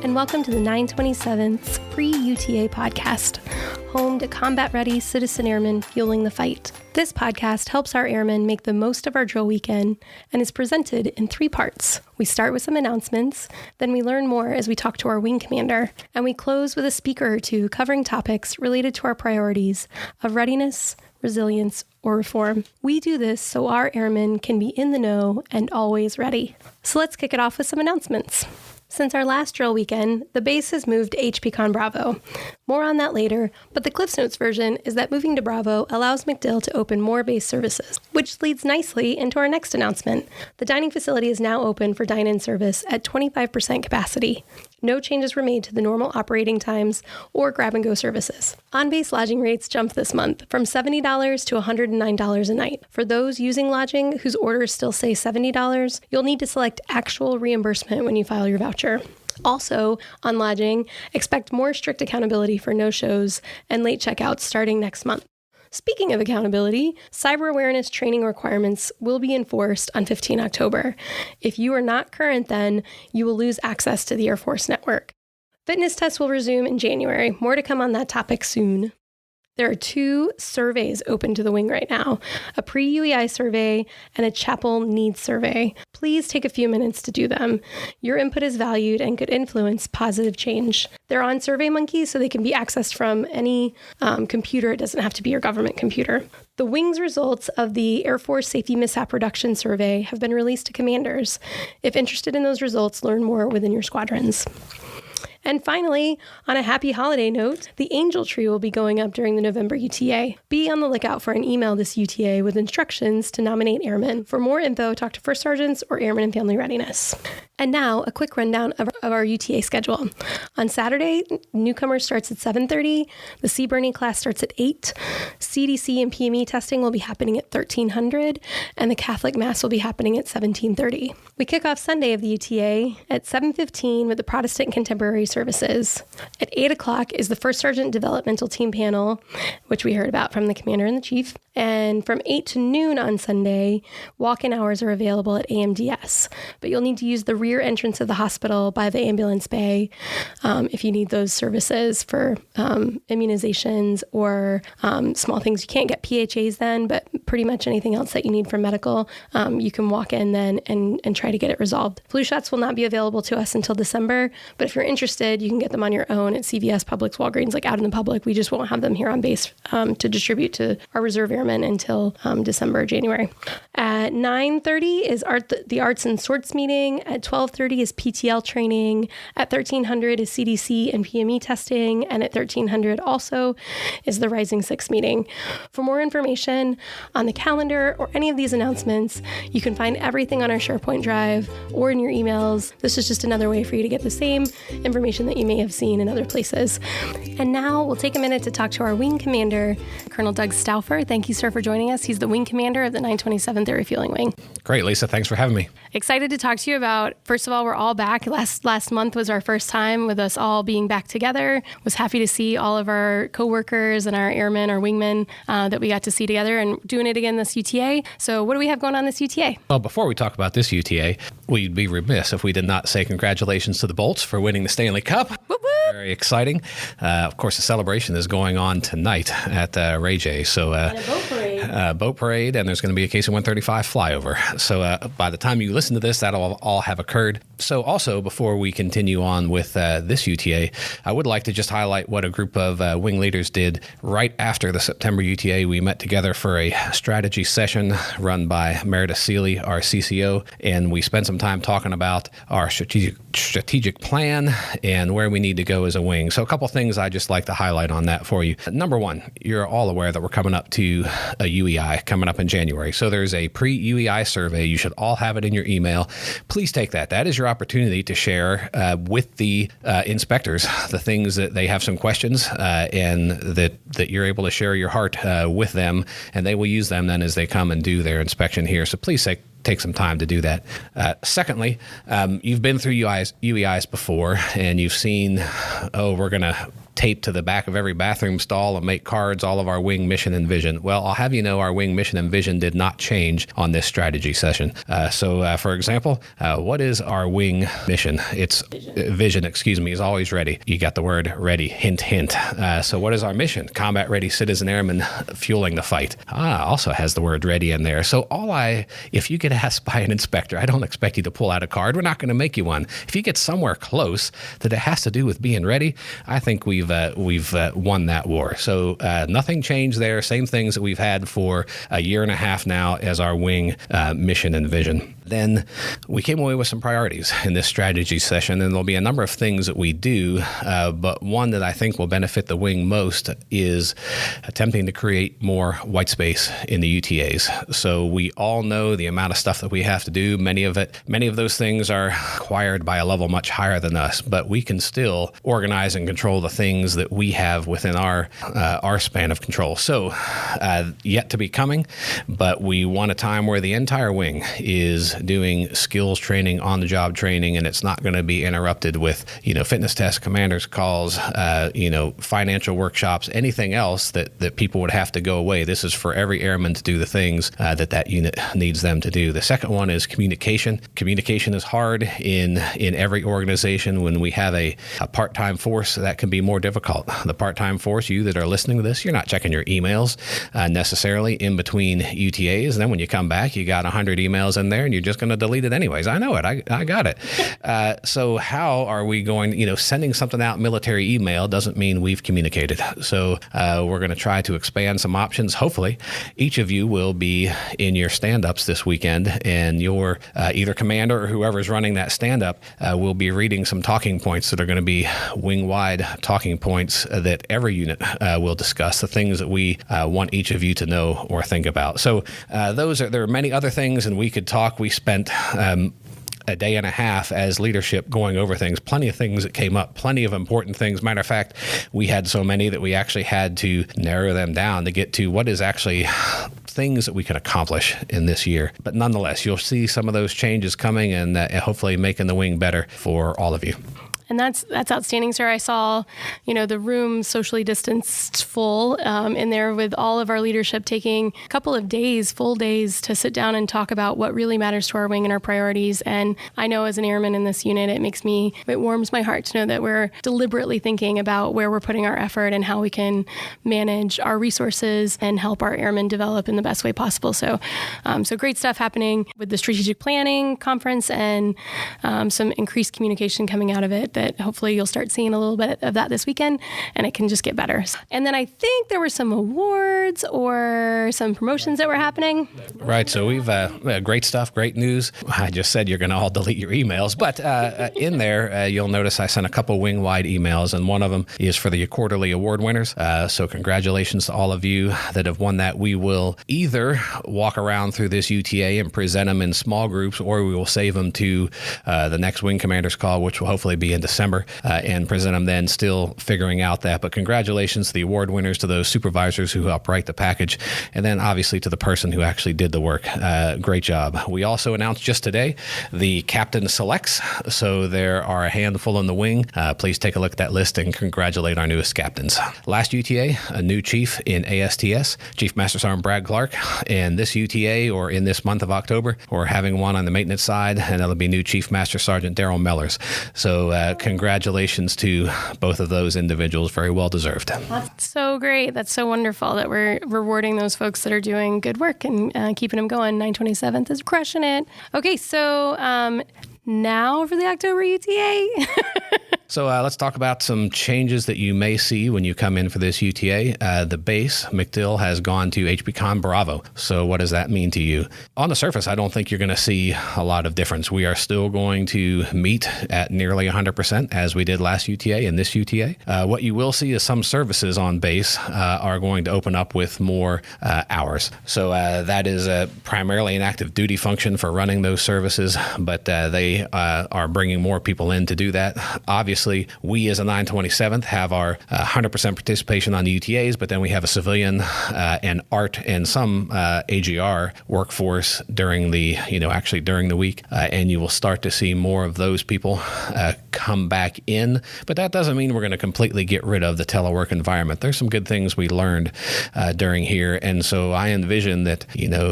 and welcome to the 927th Pre-UTA Podcast, home to combat-ready citizen airmen fueling the fight. This podcast helps our airmen make the most of our drill weekend and is presented in 3 parts. We start with some announcements, then we learn more as we talk to our wing commander, and we close with a speaker or two covering topics related to our priorities of readiness, resilience, or reform. We do this so our airmen can be in the know and always ready. So let's kick it off with some announcements. Since our last drill weekend, the base has moved to HPCon Bravo. More on that later, but the Cliffs Notes version is that moving to Bravo allows MacDill to open more base services, which leads nicely into our next announcement. The dining facility is now open for dine-in service at 25% capacity. No changes were made to the normal operating times or grab-and-go services. On-base lodging rates jumped this month from $70 to $109 a night. For those using lodging whose orders still say $70, you'll need to select actual reimbursement when you file your voucher. Also, on lodging, expect more strict accountability for no-shows and late checkouts starting next month. Speaking of accountability, cyber awareness training requirements will be enforced on 15 October. If you are not current then, you will lose access to the Air Force network. Fitness tests will resume in January. More to come on that topic soon. There are 2 surveys open to the wing right now, a pre-UEI survey and a chapel needs survey. Please take a few minutes to do them. Your input is valued and could influence positive change. They're on SurveyMonkey, so they can be accessed from any computer. It doesn't have to be your government computer. The wing's results of the Air Force Safety Mishap Reduction Survey have been released to commanders. If interested in those results, learn more within your squadrons. And finally, on a happy holiday note, the Angel Tree will be going up during the November UTA. Be on the lookout for an email this UTA with instructions to nominate airmen. For more info, talk to First Sergeants or Airmen and Family Readiness. And now, a quick rundown of our UTA schedule. On Saturday, newcomer starts at 7:30. The Seaburning class starts at 8. CDC and PME testing will be happening at 1300, and the Catholic Mass will be happening at 1730. We kick off Sunday of the UTA at 7:15 with the Protestant Contemporary services. At 8 o'clock is the First Sergeant Developmental Team Panel, which we heard about from the Commander and the Chief. And from 8 to noon on Sunday, walk-in hours are available at AMDS. But you'll need to use the rear entrance of the hospital by the ambulance bay if you need those services for immunizations or small things. You can't get PHAs then, but pretty much anything else that you need for medical, you can walk in then and try to get it resolved. Flu shots will not be available to us until December, but if you're interested, you can get them on your own at CVS, Publix, Walgreens, like out in the public. We just won't have them here on base to distribute to our reserve airmen until December or January. At 9:30 is the Arts and Sorts meeting. At 12:30 is PTL training. At 1300 is CDC and PME testing. And at 1300 also is the Rising Six meeting. For more information on the calendar or any of these announcements, you can find everything on our SharePoint drive or in your emails. This is just another way for you to get the same information that you may have seen in other places. And now we'll take a minute to talk to our wing commander, Colonel Doug Stauffer. Thank you, sir, for joining us. He's the wing commander of the 927th Air Refueling Wing. Great, Lisa. Thanks for having me. Excited to talk to you about, first of all, we're all back. Last month was our first time with us all being back together. Was happy to see all of our coworkers and our airmen, our wingmen that we got to see together and doing it again this UTA. So what do we have going on this UTA? Well, before we talk about this UTA, we'd be remiss if we did not say congratulations to the Bolts for winning the Stanley Cup. Whoop, whoop. Very exciting. Of course, the celebration is going on tonight at Ray J. So boat parade, and there's going to be a KC-135 flyover. So by the time you listen to this, that'll all have occurred. So also, before we continue on with this UTA, I would like to just highlight what a group of wing leaders did right after the September UTA. We met together for a strategy session run by Meredith Seeley, our CCO, and we spent some time talking about our strategic plan and where we need to go as a wing. So a couple things I just like to highlight on that for you. Number one, you're all aware that we're coming up to a UEI coming up in January. So there's a pre-UEI survey. You should all have it in your email. Please take that. That is your opportunity to share with the inspectors the things that they have some questions and that you're able to share your heart with them, and they will use them then as they come and do their inspection here. So please take some time to do that. Secondly, you've been through UEIs before, and you've seen, we're going to tape to the back of every bathroom stall and make cards all of our wing mission and vision. Well, I'll have you know our wing mission and vision did not change on this strategy session. For example, what is our wing mission? It's vision, is always ready. You got the word ready, hint, hint. So what is our mission? Combat ready citizen airmen fueling the fight. Also has the word ready in there. So if you get asked by an inspector, I don't expect you to pull out a card. We're not going to make you one. If you get somewhere close that it has to do with being ready, I think we've won that war. So nothing changed there. Same things that we've had for a year and a half now as our wing mission and vision. Then we came away with some priorities in this strategy session, and there'll be a number of things that we do, but one that I think will benefit the wing most is attempting to create more white space in the UTAs. So we all know the amount of stuff that we have to do. Many of those things are required by a level much higher than us, but we can still organize and control the things that we have within our span of control. So yet to be coming, but we want a time where the entire wing is doing skills training, on-the-job training, and it's not going to be interrupted with, fitness tests, commanders calls, financial workshops, anything else that people would have to go away. This is for every airman to do the things that unit needs them to do. The second one is communication. Communication is hard in every organization. When we have a part-time force, that can be more difficult. The part-time force, you that are listening to this, you're not checking your emails necessarily in between UTAs. And then when you come back, you got 100 emails in there and you're just going to delete it anyways. I know it. I got it. So how are we going, sending something out military email doesn't mean we've communicated. So we're going to try to expand some options. Hopefully each of you will be in your stand-ups this weekend, and your either commander or whoever's running that stand-up will be reading some talking points that are going to be wing-wide talking points that every unit will discuss, the things that we want each of you to know or think about. So there are many other things, and we could talk. We spent a day and a half as leadership going over things, plenty of things that came up, plenty of important things. Matter of fact, we had so many that we actually had to narrow them down to get to what is actually things that we can accomplish in this year. But nonetheless, you'll see some of those changes coming, and hopefully making the wing better for all of you. And that's outstanding, sir. I saw, the room socially distanced full in there with all of our leadership taking a couple of days, full days, to sit down and talk about what really matters to our wing and our priorities. And I know as an airman in this unit, it warms my heart to know that we're deliberately thinking about where we're putting our effort and how we can manage our resources and help our airmen develop in the best way possible. So great stuff happening with the strategic planning conference, and some increased communication coming out of it that hopefully you'll start seeing a little bit of that this weekend, and it can just get better. And then I think there were some awards or some promotions that were happening. Right. So we've great stuff, great news. I just said you're going to all delete your emails, but in there, you'll notice I sent a couple wing-wide emails, and one of them is for the quarterly award winners. So congratulations to all of you that have won that. We will either walk around through this UTA and present them in small groups, or we will save them to the next wing commander's call, which will hopefully be in December, and present them then, still figuring out that. But congratulations to the award winners, to those supervisors who helped write the package, and then obviously to the person who actually did the work. Great job. We also announced just today the captain selects. So there are a handful in the wing. Please take a look at that list and congratulate our newest captains. Last UTA, a new chief in ASTS, Chief Master Sergeant Brad Clark. And this UTA, or in this month of October, we're having one on the maintenance side, and that'll be new Chief Master Sergeant Daryl Mellers. So congratulations to both of those individuals. Very well deserved. That's so great. That's so wonderful that we're rewarding those folks that are doing good work and keeping them going. 927th is crushing it. Okay, so now for the October UTA. So let's talk about some changes that you may see when you come in for this UTA. The base, MacDill, has gone to HBCon Bravo. So what does that mean to you? On the surface, I don't think you're going to see a lot of difference. We are still going to meet at nearly 100% as we did last UTA and this UTA. What you will see is some services on base are going to open up with more hours. So that is primarily an active duty function for running those services, but they are bringing more people in to do that. Obviously, obviously, we as a 927th have our 100% participation on the UTAs, but then we have a civilian and art and some AGR workforce during the week, and you will start to see more of those people come back in. But that doesn't mean we're going to completely get rid of the telework environment. There's some good things we learned during here, and so I envision that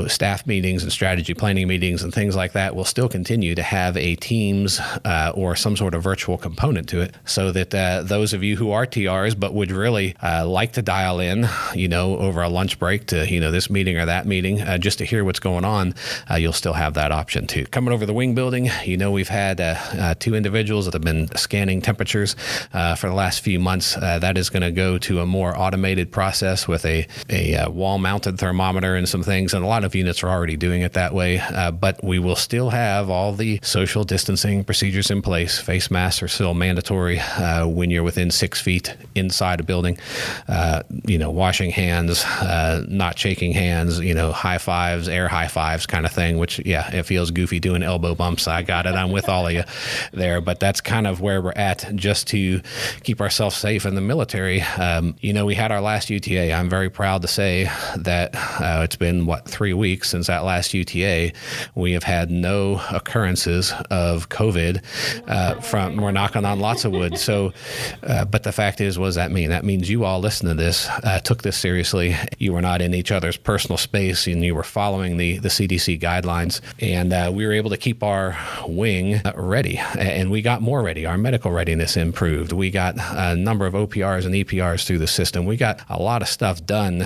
staff meetings and strategy planning meetings and things like that will still continue to have a Teams or some sort of virtual component to it, so that those of you who are TRs but would really like to dial in, over a lunch break to this meeting or that meeting, just to hear what's going on, you'll still have that option too. Coming over the wing building, we've had 2 individuals that have been scanning temperatures for the last few months. That is going to go to a more automated process with a wall-mounted thermometer and some things, and a lot of units are already doing it that way, but we will still have all the social distancing procedures in place. Face masks are still mandatory when you're within 6 feet inside a building. Washing hands, not shaking hands, high fives, air high fives kind of thing, which, it feels goofy doing elbow bumps. I got it. I'm with all of you there, but that's kind of where we're at just to keep ourselves safe in the military. We had our last UTA. I'm very proud to say that it's been, 3 weeks since that last UTA. We have had no occurrences of COVID we're knocking on lots of wood. So, but the fact is, what does that mean? That means you all listen to this, took this seriously. You were not in each other's personal space, and you were following the CDC guidelines. And we were able to keep our wing ready, and we got more ready. Our medical readiness improved. We got a number of OPRs and EPRs through the system. We got a lot of stuff done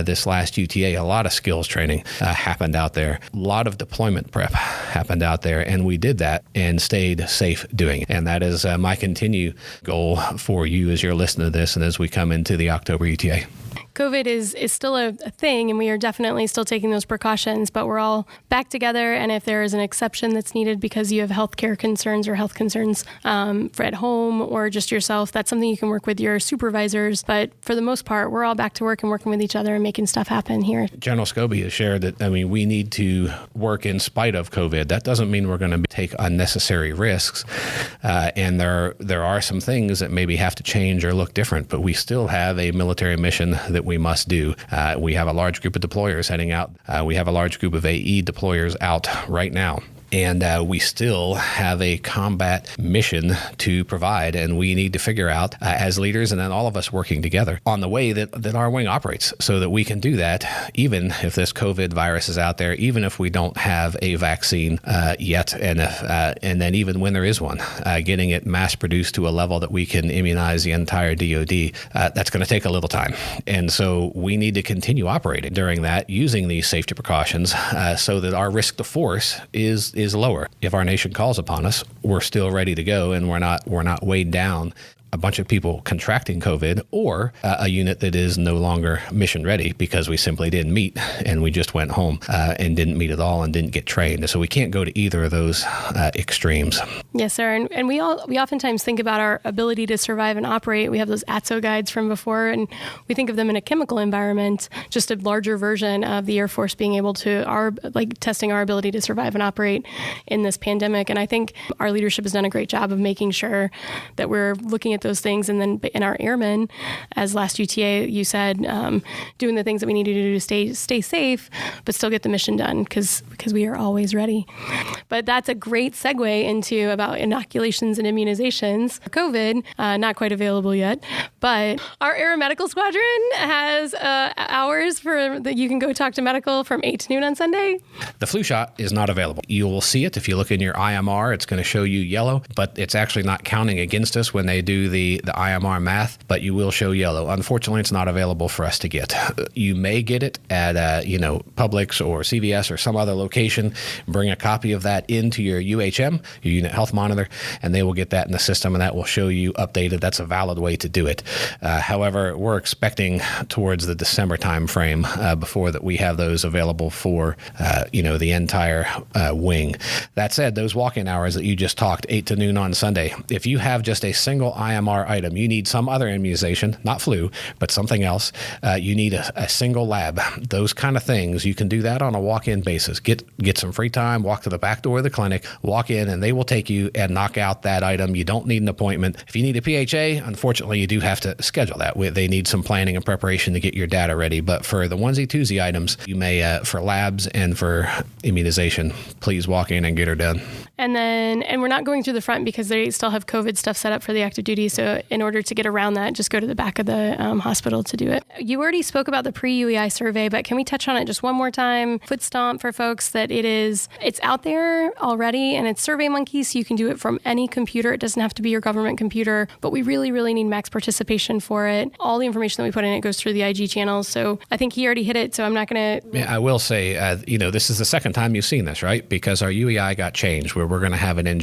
this last UTA. A lot of skills training happened out there. A lot of deployment prep happened out there, and we did that and stayed safe doing it. And that is my continued goal for you as you're listening to this and as we come into the October UTA. COVID is still a thing, and we are definitely still taking those precautions, but we're all back together. And if there is an exception that's needed because you have healthcare concerns or health concerns for at home or just yourself, that's something you can work with your supervisors. But for the most part, we're all back to work and working with each other and making stuff happen here. General Scobie has shared that, we need to work in spite of COVID. That doesn't mean we're going to take unnecessary risks. And there are some things that maybe have to change or look different, but we still have a military mission that we must do. We have a large group of deployers heading out. We have a large group of AE deployers out right now. And we still have a combat mission to provide, and we need to figure out as leaders, and then all of us working together on the way that our wing operates, so that we can do that even if this COVID virus is out there, even if we don't have a vaccine yet, and then even when there is one, getting it mass produced to a level that we can immunize the entire DoD, that's going to take a little time. And so we need to continue operating during that, using these safety precautions, so that our risk to force is lower. If our nation calls upon us, we're still ready to go, and we're not weighed down a bunch of people contracting COVID, or a unit that is no longer mission ready because we simply didn't meet and we just went home and didn't meet at all and didn't get trained. So we can't go to either of those extremes. Yes, sir. And we oftentimes think about our ability to survive and operate. We have those ATSO guides from before, and we think of them in a chemical environment, just a larger version of the Air Force being able to testing our ability to survive and operate in this pandemic. And I think our leadership has done a great job of making sure that we're looking at those things. And then in our airmen, as last UTA, you said, doing the things that we need to do to stay safe, but still get the mission done, because we are always ready. But that's a great segue into about inoculations and immunizations for COVID, not quite available yet. But our aeromedical squadron has hours that you can go talk to medical from 8 to noon on Sunday. The flu shot is not available. You will see it if you look in your IMR. It's going to show you yellow, but it's actually not counting against us when they do the IMR math, but you will show yellow. Unfortunately, it's not available for us to get. You may get it at Publix or CVS or some other location. Bring a copy of that into your UHM, your unit health monitor, and they will get that in the system, and that will show you updated. That's a valid way to do it. However, we're expecting towards the December time frame before that we have those available for the entire wing. That said, those walk-in hours that you just talked, 8 to noon on Sunday, if you have just a single IMR MMR item, you need some other immunization, not flu, but something else. You need a single lab. Those kind of things, you can do that on a walk-in basis. Get some free time, walk to the back door of the clinic, walk in, and they will take you and knock out that item. You don't need an appointment. If you need a PHA, unfortunately, you do have to schedule that. They need some planning and preparation to get your data ready. But for the onesie-twosie items, you may, for labs and for immunization, please walk in and get her done. And we're not going through the front because they still have COVID stuff set up for the active duty. So in order to get around that, just go to the back of the hospital to do it. You already spoke about the pre-UEI survey, but can we touch on it just one more time? Foot stomp for folks that it's out there already, and it's SurveyMonkey, so you can do it from any computer. It doesn't have to be your government computer, but we really, really need max participation for it. All the information that we put in it goes through the IG channels. So I think he already hit it, so I'm not going to... Yeah, I will say, this is the second time you've seen this, right? Because our UEI got changed, where we're going to have it in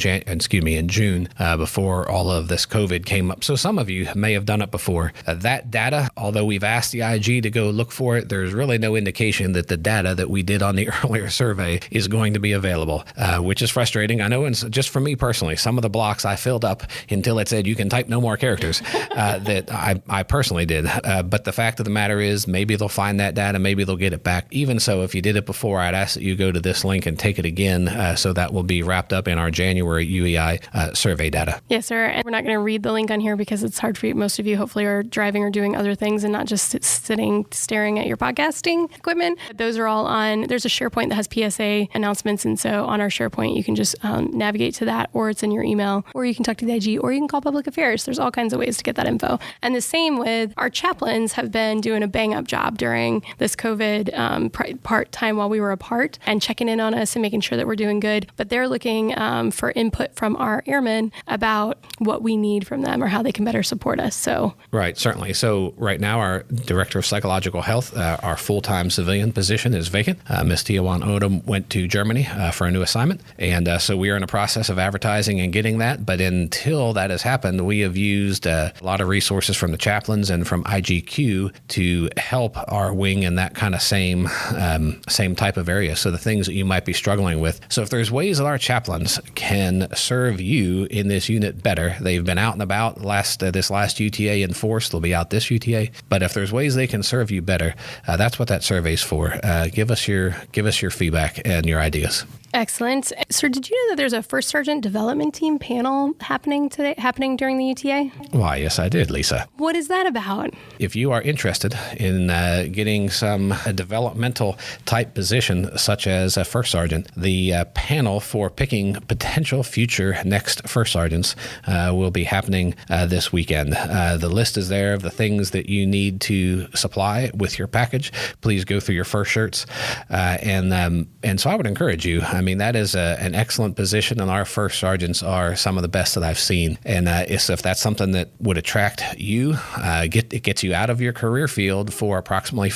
June before all of this COVID came up. So some of you may have done it before. That data, although we've asked the IG to go look for it, there's really no indication that the data that we did on the earlier survey is going to be available, which is frustrating. I know, and just for me personally, some of the blocks I filled up until it said you can type no more characters that I personally did. But the fact of the matter is, maybe they'll find that data, maybe they'll get it back. Even so, if you did it before, I'd ask that you go to this link and take it again, so that will be wrapped up in our January UEI survey data. Yes, sir. And we're not going to read the link on here because it's hard for you. Most of you hopefully are driving or doing other things and not just sitting staring at your podcasting equipment. Those are all on, there's a SharePoint that has PSA announcements. And so on our SharePoint, you can just navigate to that, or it's in your email, or you can talk to the IG, or you can call public affairs. There's all kinds of ways to get that info. And the same with our chaplains have been doing a bang up job during this COVID part time while we were apart, and checking in on us and making sure that we're doing good. But they're looking for input from our airmen about what we need from them or how they can better support us. So right, certainly. So right now, our Director of Psychological Health, our full-time civilian position is vacant. Ms. Tiawan Odom went to Germany for a new assignment. And so we are in a process of advertising and getting that. But until that has happened, we have used a lot of resources from the chaplains and from IGQ to help our wing in that kind of same type of area. So the things that you might be struggling with. So if there's ways that our chaplains can serve you in this unit better, they've been out and about this last UTA in force. They'll be out this UTA. But if there's ways they can serve you better, that's what that survey's for. Give us your feedback and your ideas. Excellent. Sir, did you know that there's a First Sergeant Development Team panel happening during the UTA? Why, yes, I did, Lisa. What is that about? If you are interested in getting some developmental type position, such as a First Sergeant, the panel for picking potential future next First Sergeants will be happening this weekend. The list is there of the things that you need to supply with your package. Please go through your first shirts. And so I would encourage you. I mean, that is an excellent position, and our First Sergeants are some of the best that I've seen. And if that's something that would attract you, it gets you out of your career field for approximately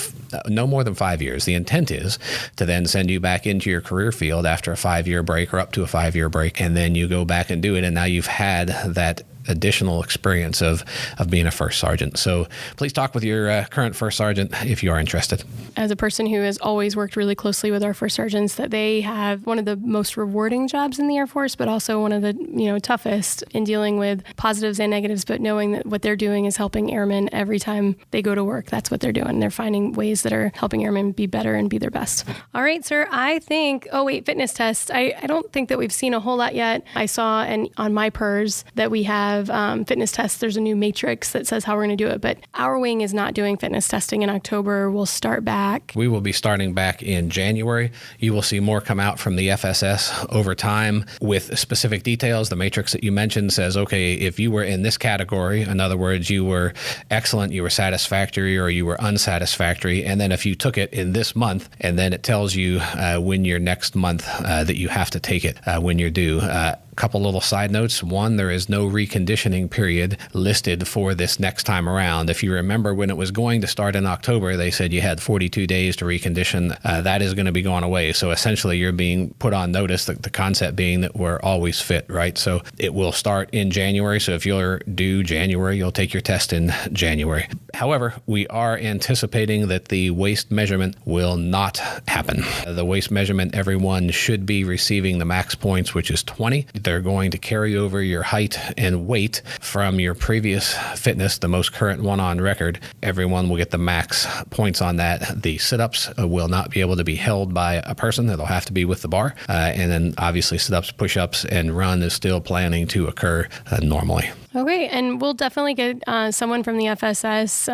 no more than 5 years. The intent is to then send you back into your career field after a 5-year break or up to a 5-year break, and then you go back and do it, and now you've had that additional experience of being a First Sergeant. So please talk with your current First Sergeant if you are interested. As a person who has always worked really closely with our First Sergeants, that they have one of the most rewarding jobs in the Air Force, but also one of the toughest in dealing with positives and negatives, but knowing that what they're doing is helping airmen every time they go to work. That's what they're doing. They're finding ways that are helping airmen be better and be their best. All right, sir, I think, fitness tests. I don't think that we've seen a whole lot yet. I saw on my PERS that we have fitness tests. There's a new matrix that says how we're going to do it, but our wing is not doing fitness testing in October. We'll start back. We will be starting back in January. You will see more come out from the FSS over time with specific details. The matrix that you mentioned says, okay, if you were in this category, in other words, you were excellent, you were satisfactory, or you were unsatisfactory, and then if you took it in this month, and then it tells you when your next month that you have to take it when you're due. Couple little side notes. One, there is no reconditioning period listed for this next time around. If you remember when it was going to start in October, they said you had 42 days to recondition. That is going to be going away. So essentially you're being put on notice, the concept being that we're always fit, right? So it will start in January. So if you're due January, you'll take your test in January. However, we are anticipating that the waist measurement will not happen. The waist measurement, everyone should be receiving the max points, which is 20. They're going to carry over your height and weight from your previous fitness, the most current one on record. Everyone will get the max points on that. The sit-ups will not be able to be held by a person. It'll have to be with the bar. And then obviously sit-ups, push-ups, and run is still planning to occur normally. Okay, and we'll definitely get someone from the FSS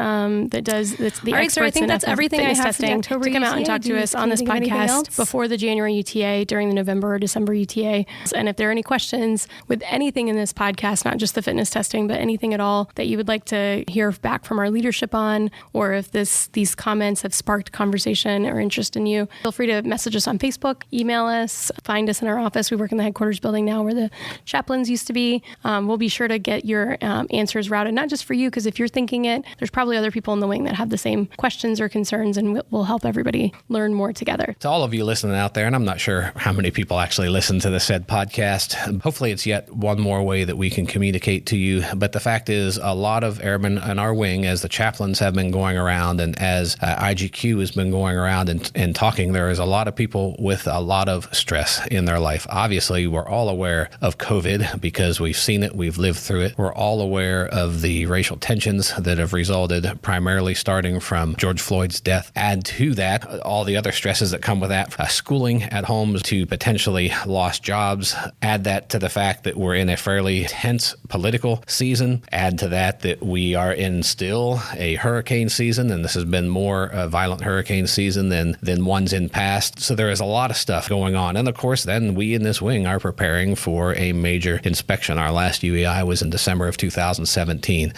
that does the experts. All right, so I think that's everything I have testing to come out and talk to us on this podcast before the January UTA, during the November or December UTA. And if there are any questions with anything in this podcast, not just the fitness testing, but anything at all that you would like to hear back from our leadership on, or if these comments have sparked conversation or interest in you, feel free to message us on Facebook, email us, find us in our office. We work in the headquarters building now where the chaplains used to be. We'll be sure to get your answers routed, not just for you, because if you're thinking it, there's probably other people in the wing that have the same questions or concerns, and we'll help everybody learn more together. To all of you listening out there, and I'm not sure how many people actually listen to the said podcast, hopefully it's yet one more way that we can communicate to you. But the fact is, a lot of airmen in our wing, as the chaplains have been going around and as IGQ has been going around and talking, there is a lot of people with a lot of stress in their life. Obviously, we're all aware of COVID because we've seen it, we've lived through it. We're all aware of the racial tensions that have resulted, primarily starting from George Floyd's death. Add to that all the other stresses that come with that, schooling at homes to potentially lost jobs. Add that to the fact that we're in a fairly tense political season. Add to that we are in still a hurricane season, and this has been more a violent hurricane season than ones in past. So there is a lot of stuff going on. And of course, then we in this wing are preparing for a major inspection. Our last UEI was in December of 2017.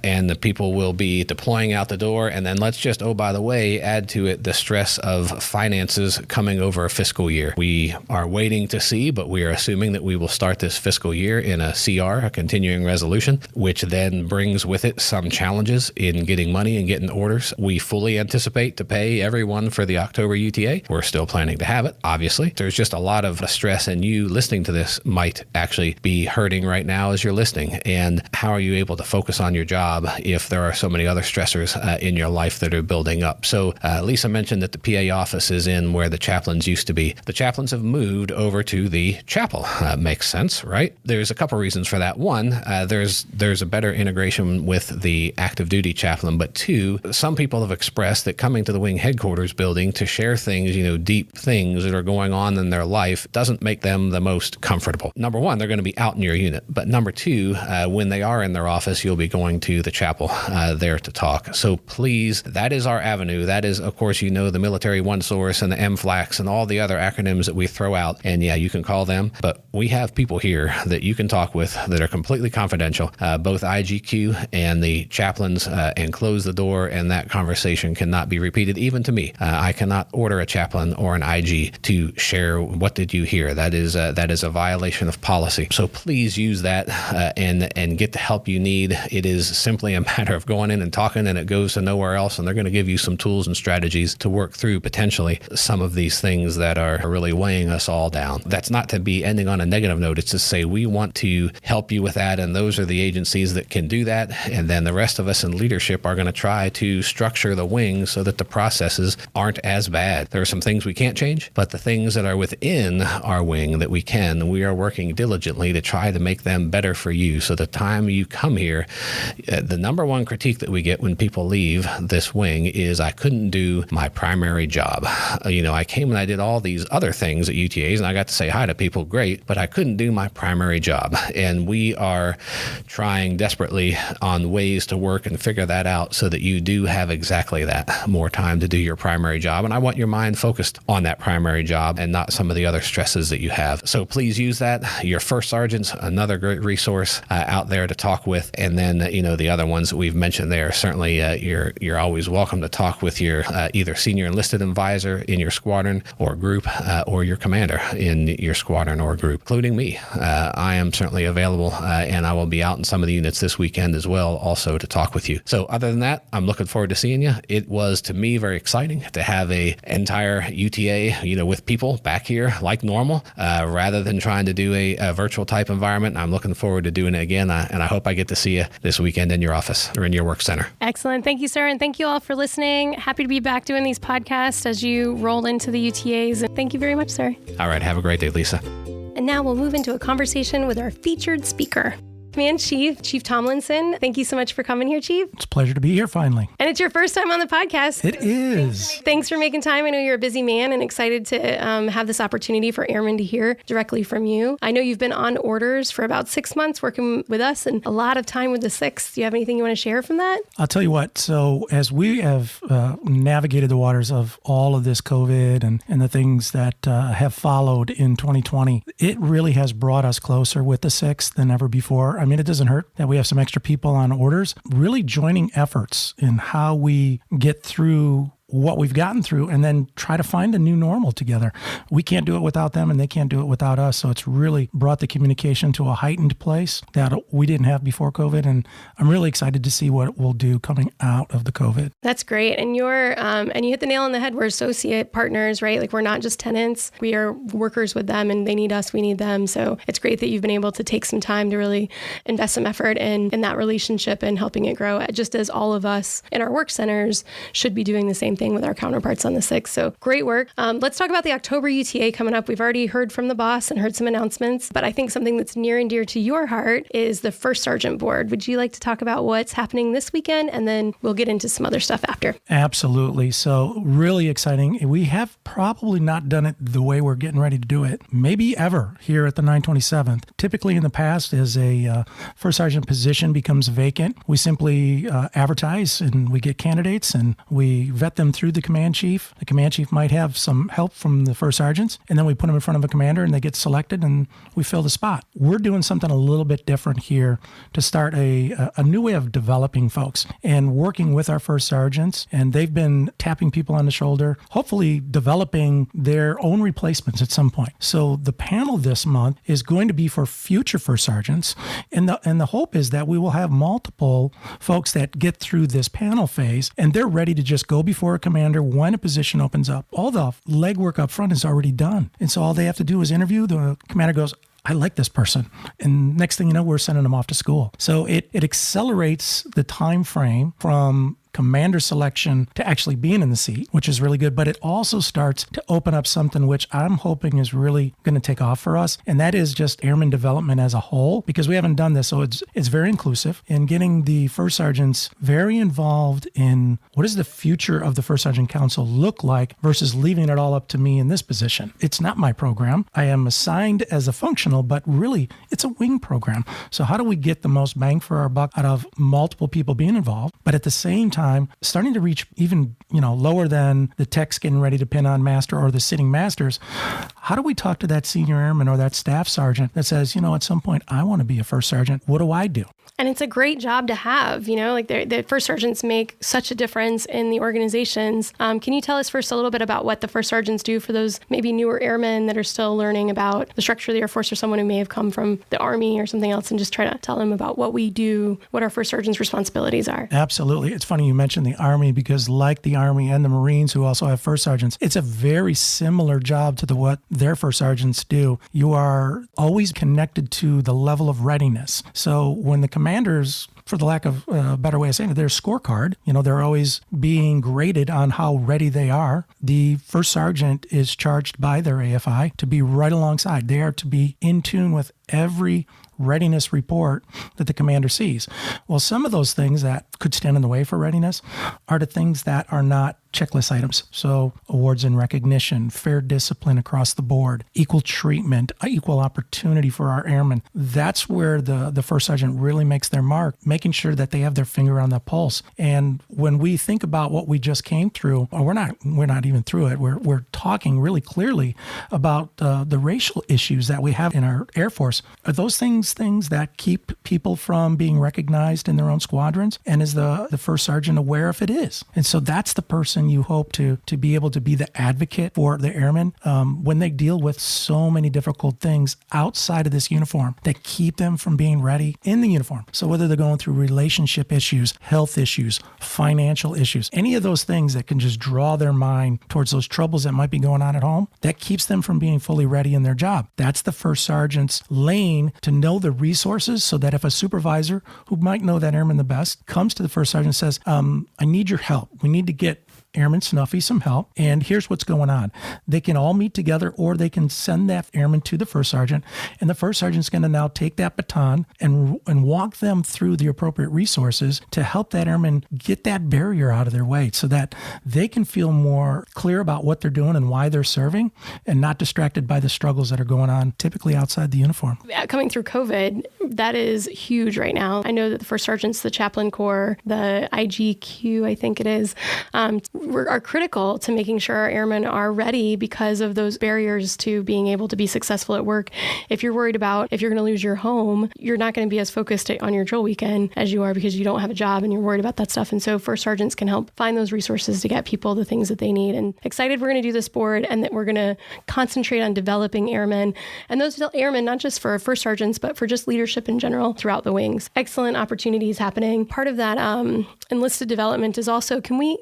And the people will be deploying out the door. And then let's just, by the way, add to it the stress of finances coming over a fiscal year. We are waiting to see, but we are assuming that we will start this fiscal year in a CR, a continuing resolution, which then brings with it some challenges in getting money and getting orders. We fully anticipate to pay everyone for the October UTA. We're still planning to have it, obviously. There's just a lot of stress, and you listening to this might actually be hurting right now as you're listening. And how are you able to focus on your job if there are so many other stressors in your life that are building up? So Lisa mentioned that the PA office is in where the chaplains used to be. The chaplains have moved over to the chapel. Makes sense, right? There's a couple reasons for that. One, there's a better integration with the active duty chaplain, but two, some people have expressed that coming to the wing headquarters building to share things, deep things that are going on in their life doesn't make them the most comfortable. Number one, they're going to be out in your unit. But number two, when they are in their office, you'll be going to the chapel there to talk. So please, that is our avenue. That is, of course, the military one source and the MFLAX and all the other acronyms that we throw out. And yeah, you can call them, but we have people here that you can talk with that are completely confidential, both IGQ and the chaplains, and close the door, and that conversation cannot be repeated, even to me. I cannot order a chaplain or an IG to share what did you hear. That is a violation of policy. So please use that and get the help you need. It is simply a matter of going in and talking, and it goes to nowhere else, and they're going to give you some tools and strategies to work through potentially some of these things that are really weighing us all down. That's not to be ending on a negative note. It's to say we want to help you with that, and those are the agencies that can do that. And then the rest of us in leadership are going to try to structure the wing so that the processes aren't as bad. There are some things we can't change, but the things that are within our wing that we are working diligently to try to make them better for you. So the time you come here, the number one critique that we get when people leave this wing is, I couldn't do my primary job. I came and I did all these other things at UTAs, and I got to say hi to people, great, but I couldn't do my primary job. And we are trying desperately on ways to work and figure that out so that you do have exactly that, more time to do your primary job. And I want your mind focused on that primary job and not some of the other stresses that you have. So please use that. Your first sergeant's another great resource out there to talk with. And then, the other ones that we've mentioned there, certainly you're always welcome to talk with your either senior enlisted advisor in your squadron or group, or your commander in your squadron or group, including me. I am certainly available, and I will be out in some of the units this weekend as well, also to talk with you. So other than that, I'm looking forward to seeing you. It was, to me, very exciting to have a entire UTA, with people back here like normal, rather than trying to do a virtual type environment. I'm looking forward to doing it again again, and I hope I get to see you this weekend in your office or in your work center. Excellent. Thank you, sir. And thank you all for listening. Happy to be back doing these podcasts as you roll into the UTAs. And thank you very much, sir. All right. Have a great day, Lisa. And now we'll move into a conversation with our featured speaker. Command Chief Tomlinson. Thank you so much for coming here, Chief. It's a pleasure to be here finally. And it's your first time on the podcast. It is. Thanks for making time. I know you're a busy man and excited to have this opportunity for airmen to hear directly from you. I know you've been on orders for about 6 months working with us and a lot of time with the 6th. Do you have anything you want to share from that? I'll tell you what. So as we have navigated the waters of all of this COVID and the things that have followed in 2020, it really has brought us closer with the 6th than ever before. I mean, it doesn't hurt that we have some extra people on orders, really joining efforts in how we get through what we've gotten through and then try to find a new normal together. We can't do it without them and they can't do it without us. So it's really brought the communication to a heightened place that we didn't have before COVID. And I'm really excited to see what it will do coming out of the COVID. That's great. And you're, and you hit the nail on the head. We're associate partners, right? Like we're not just tenants. We are workers with them and they need us, we need them. So it's great that you've been able to take some time to really invest some effort in that relationship and helping it grow, just as all of us in our work centers should be doing the same thing with our counterparts on the 6th. So great work. Let's talk about the October UTA coming up. We've already heard from the boss and heard some announcements, but I think something that's near and dear to your heart is the First Sergeant Board. Would you like to talk about what's happening this weekend? And then we'll get into some other stuff after. Absolutely. So really exciting. We have probably not done it the way we're getting ready to do it, maybe ever here at the 927th. Typically in the past, as a First Sergeant position becomes vacant, we simply advertise and we get candidates and we vet them through the command chief. The command chief might have some help from the first sergeants, and then we put them in front of a commander and they get selected and we fill the spot. We're doing something a little bit different here to start a new way of developing folks and working with our first sergeants. And they've been tapping people on the shoulder, hopefully developing their own replacements at some point. So the panel this month is going to be for future first sergeants. And the hope is that we will have multiple folks that get through this panel phase and they're ready to just go before a commander when a position opens up. All the legwork up front is already done. And so all they have to do is interview. The commander goes, I like this person. And next thing you know, we're sending them off to school. So it accelerates the time frame from commander selection to actually being in the seat, which is really good. But it also starts to open up something which I'm hoping is really going to take off for us. And that is just airman development as a whole, because we haven't done this. So it's very inclusive in getting the first sergeants very involved in what does the future of the First Sergeant Council look like versus leaving it all up to me in this position. It's not my program. I am assigned as a functional, but really it's a wing program. So how do we get the most bang for our buck out of multiple people being involved, but at the same time, starting to reach even, lower than the techs getting ready to pin on master or the sitting masters? How do we talk to that senior airman or that staff sergeant that says, at some point I want to be a first sergeant. What do I do? And it's a great job to have, the first sergeants make such a difference in the organizations. Can you tell us first a little bit about what the first sergeants do for those maybe newer airmen that are still learning about the structure of the Air Force, or someone who may have come from the Army or something else, and just try to tell them about what we do, what our first sergeants' responsibilities are? Absolutely. It's funny you mentioned the Army, because like the Army and the Marines, who also have first sergeants, it's a very similar job to what their first sergeants do. You are always connected to the level of readiness. So when the commanders, for the lack of a better way of saying it, their scorecard, they're always being graded on how ready they are. The first sergeant is charged by their AFI to be right alongside. They are to be in tune with every readiness report that the commander sees. Well, some of those things that could stand in the way for readiness are the things that are not checklist items. So awards and recognition, fair discipline across the board, equal treatment, equal opportunity for our airmen. That's where the first sergeant really makes their mark, making sure that they have their finger on the pulse. And when we think about what we just came through, or we're not even through it, we're talking really clearly about the racial issues that we have in our Air Force. Are those things that keep people from being recognized in their own squadrons? And is the first sergeant aware if it is? And so that's the person person you hope to be able to be the advocate for the airmen when they deal with so many difficult things outside of this uniform that keep them from being ready in the uniform. So whether they're going through relationship issues, health issues, financial issues, any of those things that can just draw their mind towards those troubles that might be going on at home, that keeps them from being fully ready in their job. That's the first sergeant's lane, to know the resources, so that if a supervisor who might know that airman the best comes to the first sergeant and says, I need your help. We need to get Airman Snuffy some help, and here's what's going on. They can all meet together, or they can send that airman to the first sergeant, and the first sergeant's going to now take that baton and walk them through the appropriate resources to help that airman get that barrier out of their way, so that they can feel more clear about what they're doing and why they're serving, and not distracted by the struggles that are going on typically outside the uniform. Coming through COVID, that is huge right now. I know that the first sergeants, the chaplain corps, the IGQ, I think it is, are critical to making sure our airmen are ready because of those barriers to being able to be successful at work. If you're worried about if you're going to lose your home, you're not going to be as focused on your drill weekend as you are because you don't have a job and you're worried about that stuff. And so first sergeants can help find those resources to get people the things that they need. And excited we're going to do this board, and that we're going to concentrate on developing airmen, and those airmen, not just for first sergeants, but for just leadership in general throughout the wings. Excellent opportunities happening. Part of that enlisted development is also, can we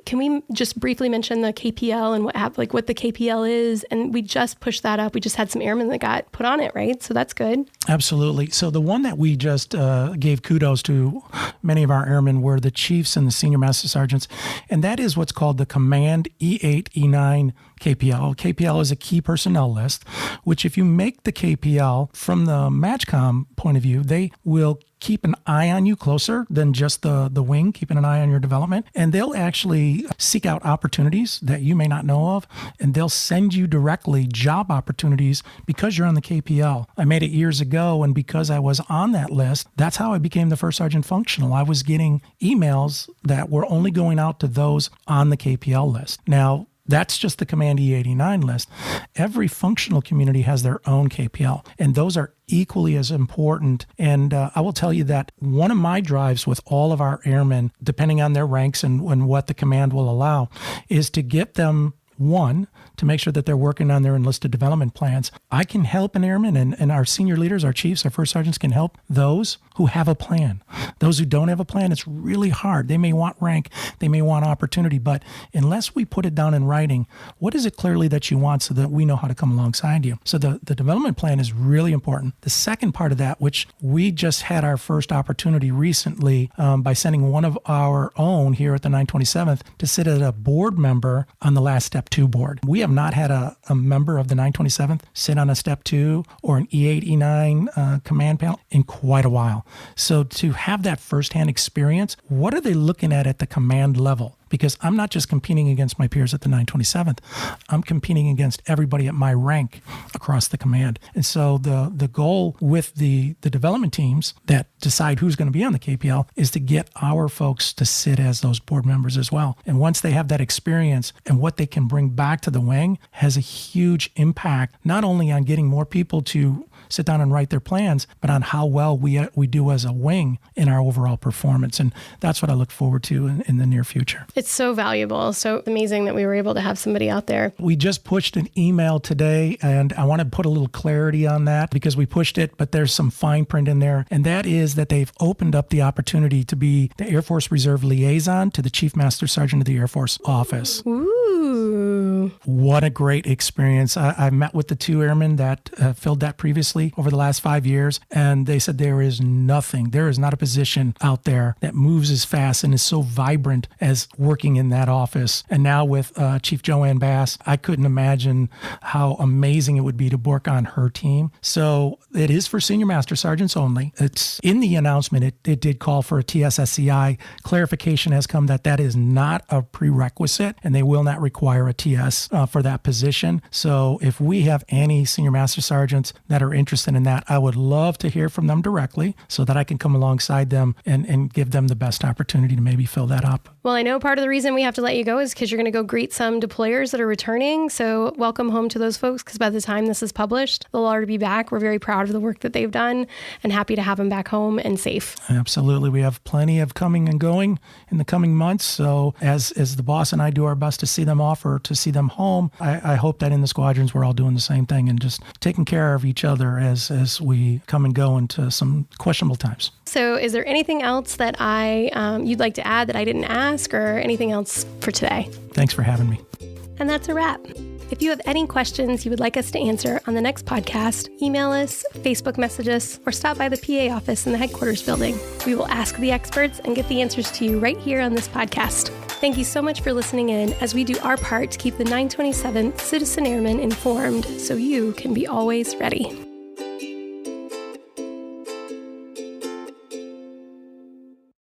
just briefly mention the KPL and what the KPL is? And we just pushed that up. We just had some airmen that got put on it, right? So that's good. Absolutely. So the one that we just gave kudos to many of our airmen were the chiefs and the senior master sergeants, and that is what's called the Command E8, E9 KPL. KPL is a key personnel list, which if you make the KPL from the MatchCom point of view, they will keep an eye on you closer than just the wing, keeping an eye on your development. And they'll actually seek out opportunities that you may not know of, and they'll send you directly job opportunities because you're on the KPL. I made it years ago, and because I was on that list, that's how I became the first sergeant functional. I was getting emails that were only going out to those on the KPL list. Now, that's just the Command E89 list. Every functional community has their own KPL, and those are equally as important. And I will tell you that one of my drives with all of our airmen, depending on their ranks and what the command will allow, is to get them, one, to make sure that they're working on their enlisted development plans. I can help an airman, and our senior leaders, our chiefs, our first sergeants can help those who have a plan. Those who don't have a plan, it's really hard. They may want rank, they may want opportunity, but unless we put it down in writing, what is it clearly that you want so that we know how to come alongside you? So the development plan is really important. The second part of that, which we just had our first opportunity recently by sending one of our own here at the 927th to sit as a board member on the last Step 2 board. We have not had a member of the 927th sit on a Step 2 or an E8, E9 command panel in quite a while. So to have that firsthand experience, what are they looking at the command level? Because I'm not just competing against my peers at the 927th. I'm competing against everybody at my rank across the command. And so the goal with the development teams that decide who's going to be on the KPL is to get our folks to sit as those board members as well. And once they have that experience, and what they can bring back to the wing has a huge impact, not only on getting more people to sit down and write their plans, but on how well we do as a wing in our overall performance. And that's what I look forward to in the near future. It's so valuable. So amazing that we were able to have somebody out there. We just pushed an email today, and I want to put a little clarity on that because we pushed it, but there's some fine print in there. And that is that they've opened up the opportunity to be the Air Force Reserve Liaison to the Chief Master Sergeant of the Air Force Office. Ooh. What a great experience. I met with the two airmen that filled that previously over the last 5 years, and they said there is not a position out there that moves as fast and is so vibrant as working in that office. And now with Chief Joanne Bass, I couldn't imagine how amazing it would be to work on her team. So it is for senior master sergeants only. It's in the announcement, it did call for a TSSCI. Clarification has come that is not a prerequisite, and they will not require require a TS for that position. So if we have any senior master sergeants that are interested in that, I would love to hear from them directly so that I can come alongside them and give them the best opportunity to maybe fill that up. Well, I know part of the reason we have to let you go is because you're going to go greet some deployers that are returning. So welcome home to those folks, because by the time this is published, they'll already be back. We're very proud of the work that they've done and happy to have them back home and safe. Absolutely. We have plenty of coming and going in the coming months. So as the boss and I do our best to see them off or to see them home, I hope that in the squadrons we're all doing the same thing and just taking care of each other as we come and go into some questionable times. So is there anything else that you'd like to add that I didn't ask, or anything else for today? Thanks for having me. And that's a wrap. If you have any questions you would like us to answer on the next podcast, email us, Facebook message us, or stop by the PA office in the headquarters building. We will ask the experts and get the answers to you right here on this podcast. Thank you so much for listening in as we do our part to keep the 927th Citizen Airmen informed so you can be always ready.